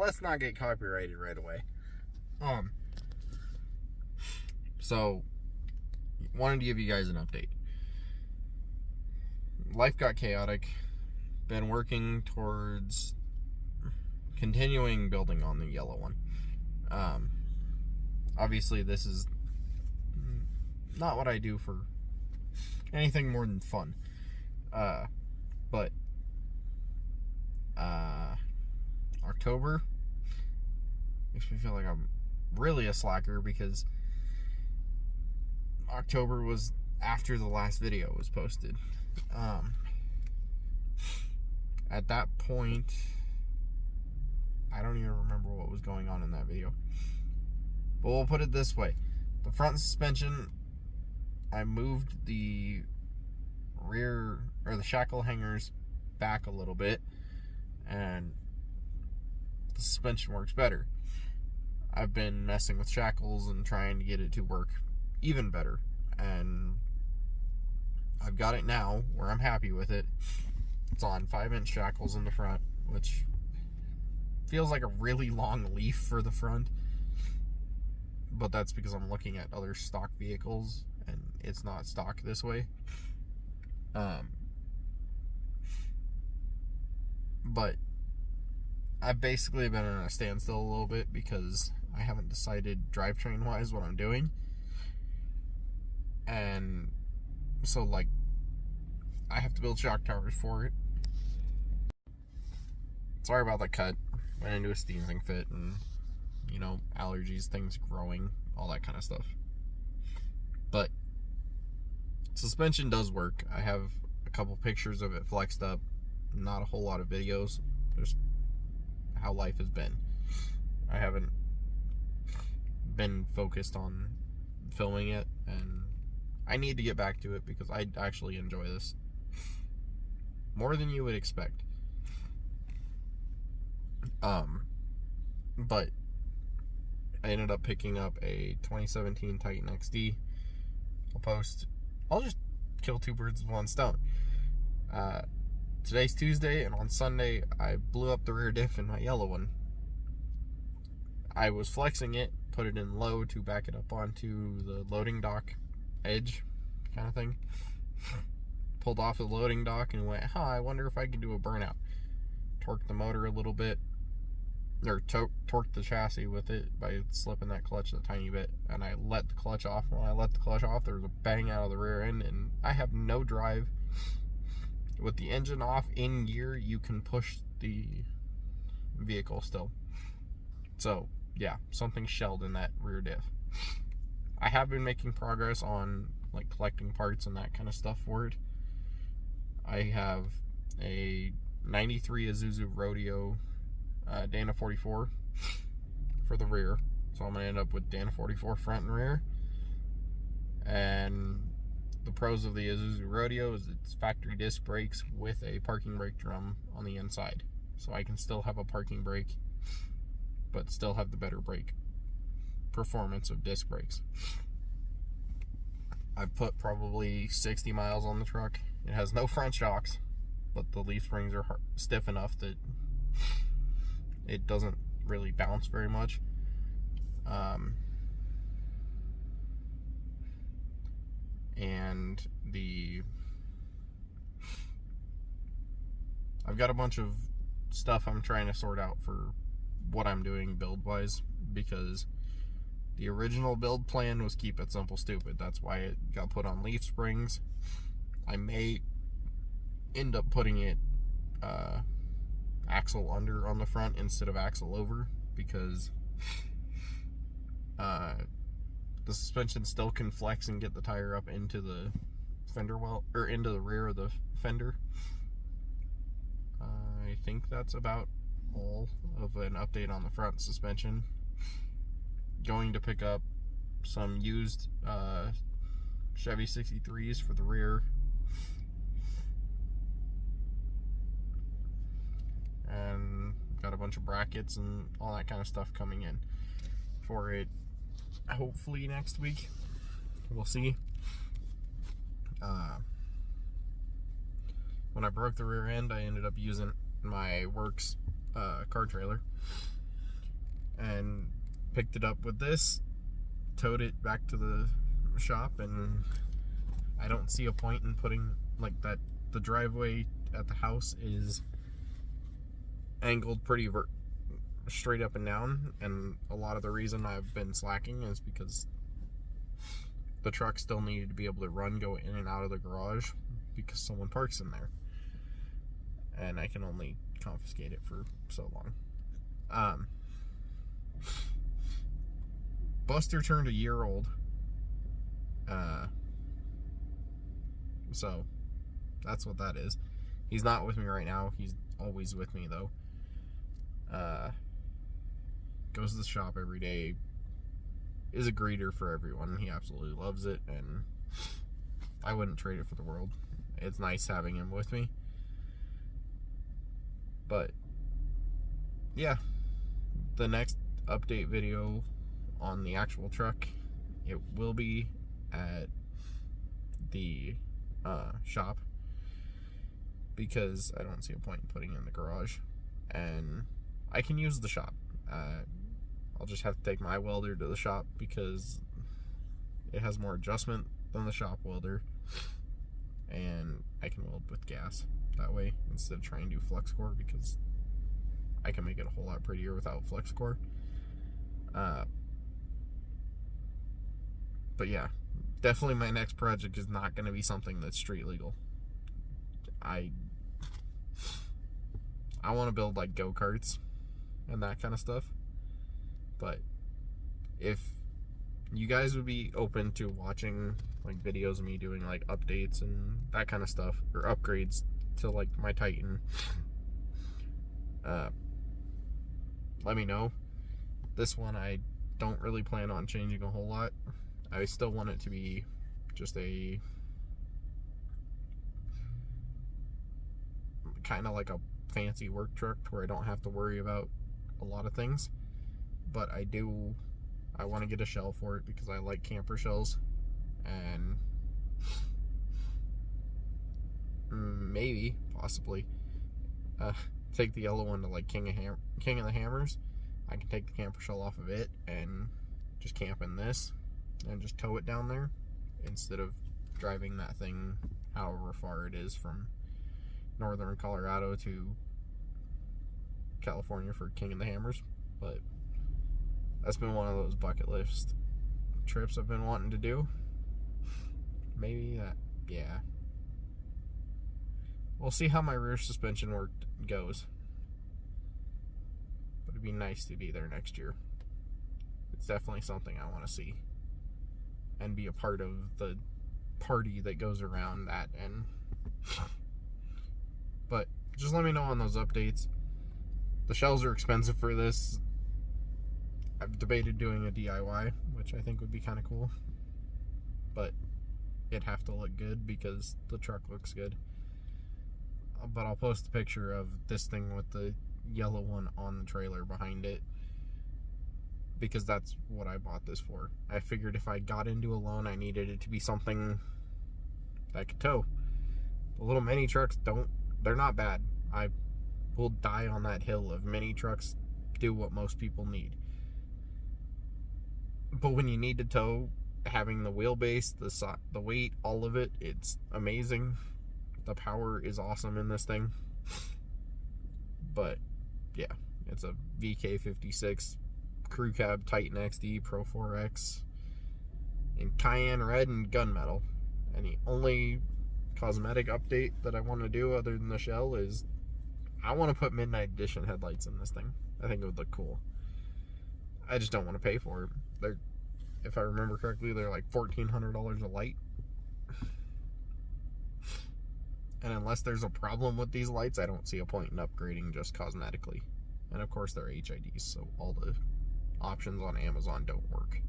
let's not get copyrighted right away. So, wanted to give you guys an update. Life got chaotic. Been working towards continuing building on the yellow one. Obviously, this is not what I do for anything more than fun. But October makes me feel like I'm really a slacker, because October was after the last video was posted. At that point, I don't even remember what was going on in that video. But we'll put it this way. The front suspension, I moved the rear, or the shackle hangers back a little bit, and the suspension works better. I've been messing with shackles and trying to get it to work even better, and I've got it now where I'm happy with it. It's on 5-inch shackles in the front, which feels like a really long leaf for the front, but that's because I'm looking at other stock vehicles and it's not stock this way. But I've basically been in a standstill a little bit because I haven't decided drivetrain wise what I'm doing. And so, like, I have to build shock towers for it. Sorry about the cut. Went into a sneezing fit and, you know, allergies, things growing, all that kind of stuff. But suspension does work. I have a couple pictures of it flexed up. Not a whole lot of videos. Just how life has been. I haven't been focused on filming it, and I need to get back to it because I actually enjoy this more than you would expect. But I ended up picking up a 2017 Titan XD. I'll just kill two birds with one stone. Today's Tuesday, and on Sunday I blew up the rear diff in my yellow one. I was flexing it, put it in low to back it up onto the loading dock edge kind of thing. Pulled off the loading dock and went, I wonder if I could do a burnout. Torqued the motor a little bit, or torqued the chassis with it by slipping that clutch a tiny bit, and I let the clutch off. When I let the clutch off, there was a bang out of the rear end, and I have no drive. With the engine off in gear, you can push the vehicle still. So yeah, something shelled in that rear diff. I have been making progress on like collecting parts and that kind of stuff for it. I have a 93 Isuzu Rodeo Dana 44 for the rear, so I'm gonna end up with Dana 44 front and rear. And the pros of the Isuzu Rodeo is it's factory disc brakes with a parking brake drum on the inside, so I can still have a parking brake but still have the better brake performance of disc brakes. I've put probably 60 miles on the truck. It has no front shocks, but the leaf springs are stiff enough that it doesn't really bounce very much. And I've got a bunch of stuff I'm trying to sort out for what I'm doing build wise, because the original build plan was keep it simple stupid. That's why it got put on leaf springs. I may end up putting it axle under on the front instead of axle over, because the suspension still can flex and get the tire up into the fender well, or into the rear of the fender. I think that's about all of an update on the front suspension. Going to pick up some used Chevy 63s for the rear, and got a bunch of brackets and all that kind of stuff coming in for it, hopefully next week. We'll see. When I broke the rear end, I ended up using my works car trailer, and picked it up with this, towed it back to the shop, and I don't see a point in putting like that. The driveway at the house is angled pretty straight up and down, and a lot of the reason I've been slacking is because the truck still needed to be able to go in and out of the garage because someone parks in there, and I can only confiscate it for so long. Buster turned a year old, so that's what that is. He's not with me right now. He's always with me though. Goes to the shop every day, is a greeter for everyone. He absolutely loves it, and I wouldn't trade it for the world. It's nice having him with me. But yeah, the next update video on the actual truck, it will be at the shop, because I don't see a point in putting it in the garage, and I can use the shop. I'll just have to take my welder to the shop because it has more adjustment than the shop welder, and I can weld with gas that way instead of trying to do flex core, because I can make it a whole lot prettier without flex core. But yeah, definitely my next project is not going to be something that's street legal. I want to build like go-karts and that kind of stuff. But if you guys would be open to watching like videos of me doing like updates and that kind of stuff, or upgrades to like my Titan, let me know. This one I don't really plan on changing a whole lot. I still want it to be just a kind of like a fancy work truck where I don't have to worry about a lot of things. But I want to get a shell for it because I like camper shells, and maybe, possibly, take the yellow one to like King of the Hammers. I can take the camper shell off of it and just camp in this and just tow it down there instead of driving that thing however far it is from northern Colorado to California for King of the Hammers. But that's been one of those bucket list trips I've been wanting to do. Maybe that, yeah. We'll see how my rear suspension work goes. But it'd be nice to be there next year. It's definitely something I want to see and be a part of the party that goes around that. And but just let me know on those updates. The shells are expensive for this. I've debated doing a DIY, which I think would be kind of cool, but it'd have to look good because the truck looks good. But I'll post a picture of this thing with the yellow one on the trailer behind it, because that's what I bought this for. I figured if I got into a loan, I needed it to be something that could tow. The little mini trucks they're not bad. I will die on that hill of mini trucks do what most people need. But when you need to tow, having the wheelbase, the weight, all of it, it's amazing. The power is awesome in this thing. But yeah, it's a VK56 crew cab Titan XD Pro 4X in cayenne red and gunmetal. And the only cosmetic update that I want to do other than the shell is I want to put Midnight Edition headlights in this thing. I think it would look cool. I just don't want to pay for it. They're, if I remember correctly, they're like $1,400 a light. And unless there's a problem with these lights, I don't see a point in upgrading just cosmetically. And of course they're HIDs, so all the options on Amazon don't work.